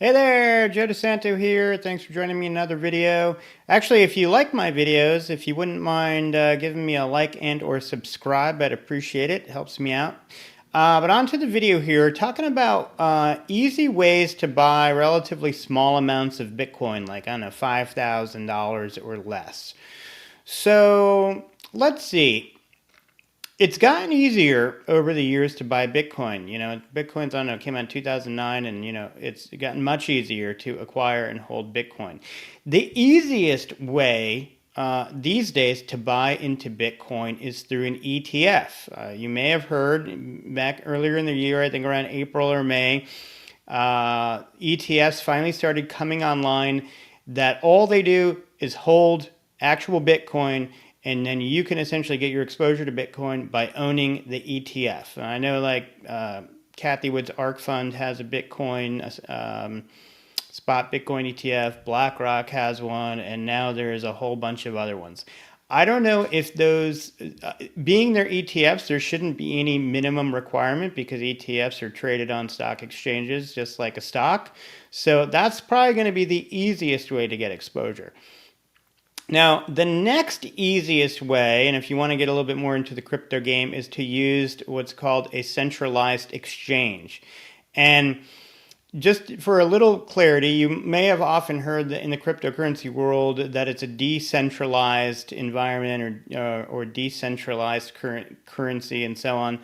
Hey there, Joe DiSanto here. Thanks for joining me in another video. Actually, if you like my videos, if you wouldn't mind giving me a like and or subscribe, I'd appreciate it. It helps me out. But on to the video here, talking about easy ways to buy relatively small amounts of Bitcoin, like, I don't know, $5,000 or less. So let's see. It's gotten easier over the years to buy Bitcoin. Bitcoin's, I don't know, came out in 2009, and, it's gotten much easier to acquire and hold Bitcoin. The easiest way these days to buy into Bitcoin is through an ETF. You may have heard back earlier in the year, I think around April or May, ETFs finally started coming online that all they do is hold actual Bitcoin, and then you can essentially get your exposure to Bitcoin by owning the ETF. And I know, like, Kathy Wood's ARK Fund has a Bitcoin spot Bitcoin ETF. BlackRock has one, and now there's a whole bunch of other ones. I don't know if those, being their ETFs, there shouldn't be any minimum requirement because ETFs are traded on stock exchanges just like a stock. So that's probably going to be the easiest way to get exposure. Now, the next easiest way, and if you want to get a little bit more into the crypto game, is to use what's called a centralized exchange. And just for a little clarity, you may have often heard that in the cryptocurrency world that it's a decentralized environment or decentralized currency and so on.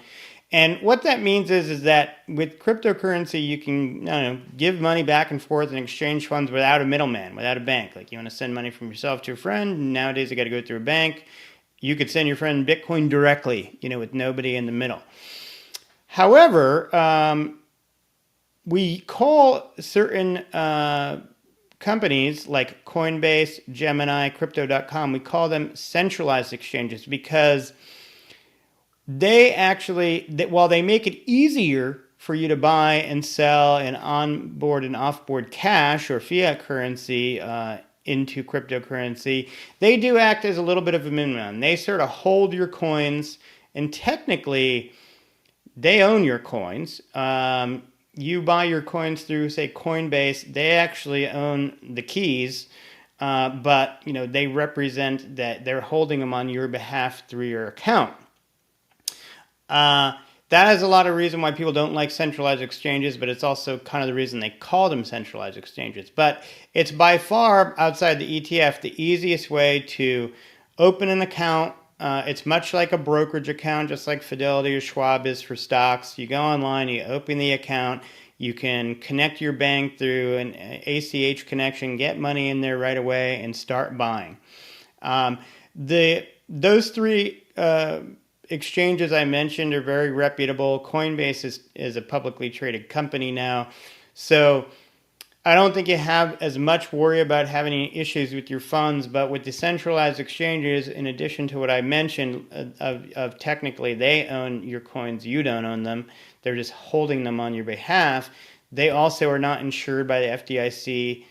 And what that means is that with cryptocurrency, you can, I don't know, give money back and forth and exchange funds without a middleman, without a bank. Like, you want to send money from yourself to a friend, nowadays you got to go through a bank. You could send your friend Bitcoin directly, with nobody in the middle. However, we call certain companies like Coinbase, Gemini, Crypto.com, we call them centralized exchanges because they actually, while they make it easier for you to buy and sell and onboard and offboard cash or fiat currency into cryptocurrency, they do act as a little bit of a middleman. They sort of hold your coins, and technically, they own your coins. You buy your coins through, say, Coinbase. They actually own the keys, but they represent that they're holding them on your behalf through your account. That is a lot of reason why people don't like centralized exchanges, but it's also kind of the reason they call them centralized exchanges. But it's by far, outside the ETF, the easiest way to open an account. It's much like a brokerage account, just like Fidelity or Schwab is for stocks. You go online, you open the account, you can connect your bank through an ACH connection, get money in there right away, and start buying. Those three exchanges I mentioned are very reputable. Coinbase is a publicly traded company now. So I don't think you have as much worry about having any issues with your funds, but with decentralized exchanges, in addition to what I mentioned of technically they own your coins, you don't own them, they're just holding them on your behalf, they also are not insured by the FDIC,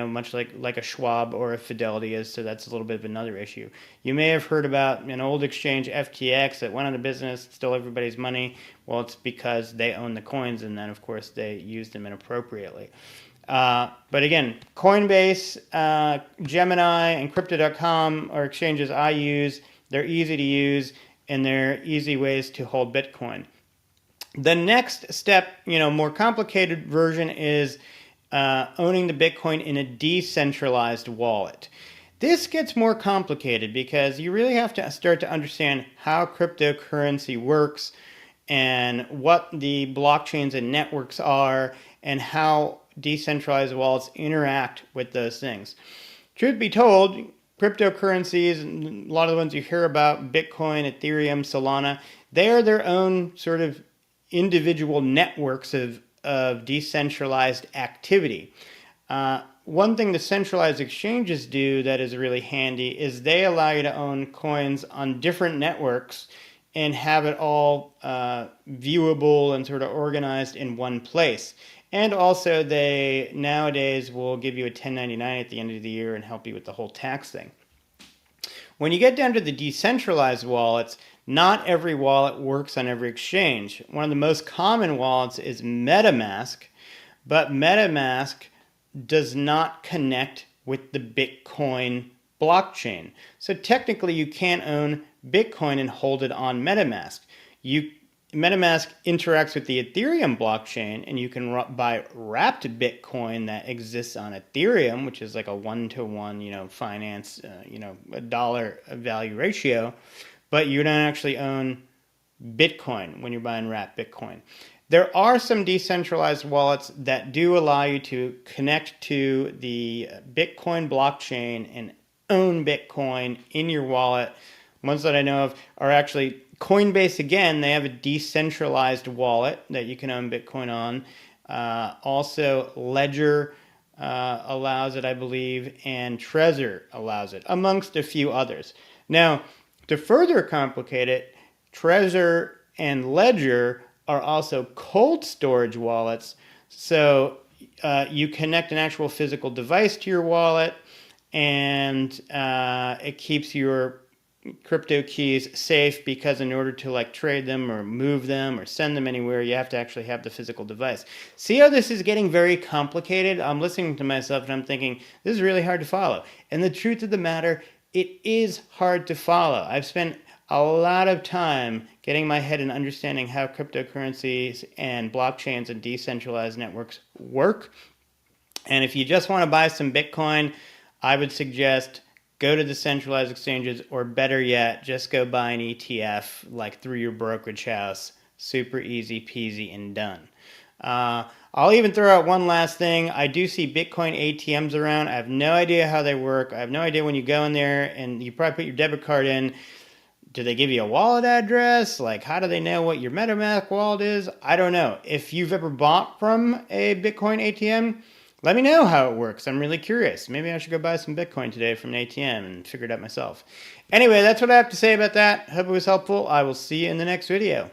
much like a Schwab or a Fidelity is, so that's a little bit of another issue. You may have heard about an old exchange, FTX, that went out of business, stole everybody's money. Well, it's because they own the coins, and then, of course, they used them inappropriately. But again, Coinbase, Gemini, and Crypto.com are exchanges I use. They're easy to use, and they're easy ways to hold Bitcoin. The next step, more complicated version is owning the Bitcoin in a decentralized wallet. This gets more complicated because you really have to start to understand how cryptocurrency works and what the blockchains and networks are and how decentralized wallets interact with those things. Truth be told, cryptocurrencies, a lot of the ones you hear about, Bitcoin, Ethereum, Solana, they are their own sort of individual networks of decentralized activity. One thing the centralized exchanges do that is really handy is they allow you to own coins on different networks and have it all viewable and sort of organized in one place. And also they nowadays will give you a 1099 at the end of the year and help you with the whole tax thing. When you get down to the decentralized wallets, not every wallet works on every exchange. One of the most common wallets is MetaMask, but MetaMask does not connect with the Bitcoin blockchain. So technically you can't own Bitcoin and hold it on MetaMask. MetaMask interacts with the Ethereum blockchain, and you can buy wrapped Bitcoin that exists on Ethereum, which is like a 1-to-1, finance, a dollar value ratio, but you don't actually own Bitcoin when you're buying wrapped Bitcoin. There are some decentralized wallets that do allow you to connect to the Bitcoin blockchain and own Bitcoin in your wallet. Ones that I know of are actually Coinbase. Again, they have a decentralized wallet that you can own Bitcoin on. Also, Ledger allows it, I believe, and Trezor allows it, amongst a few others. Now, to further complicate it, Trezor and Ledger are also cold storage wallets. So you connect an actual physical device to your wallet, and it keeps your crypto keys safe, because in order to trade them or move them or send them anywhere, you have to actually have the physical device. See how this is getting very complicated? I'm listening to myself and I'm thinking, this is really hard to follow. And the truth of the matter, it is hard to follow. I've spent a lot of time getting my head in understanding how cryptocurrencies and blockchains and decentralized networks work. And if you just want to buy some Bitcoin, I would suggest go to the centralized exchanges, or better yet, just go buy an ETF through your brokerage house. Super easy peasy and done. I'll even throw out one last thing. I do see Bitcoin ATMs around. I have no idea how they work. I have no idea when you go in there and you probably put your debit card in. Do they give you a wallet address? How do they know what your MetaMask wallet is? I don't know. If you've ever bought from a Bitcoin ATM, let me know how it works. I'm really curious. Maybe I should go buy some Bitcoin today from an ATM and figure it out myself. Anyway, that's what I have to say about that. Hope it was helpful. I will see you in the next video.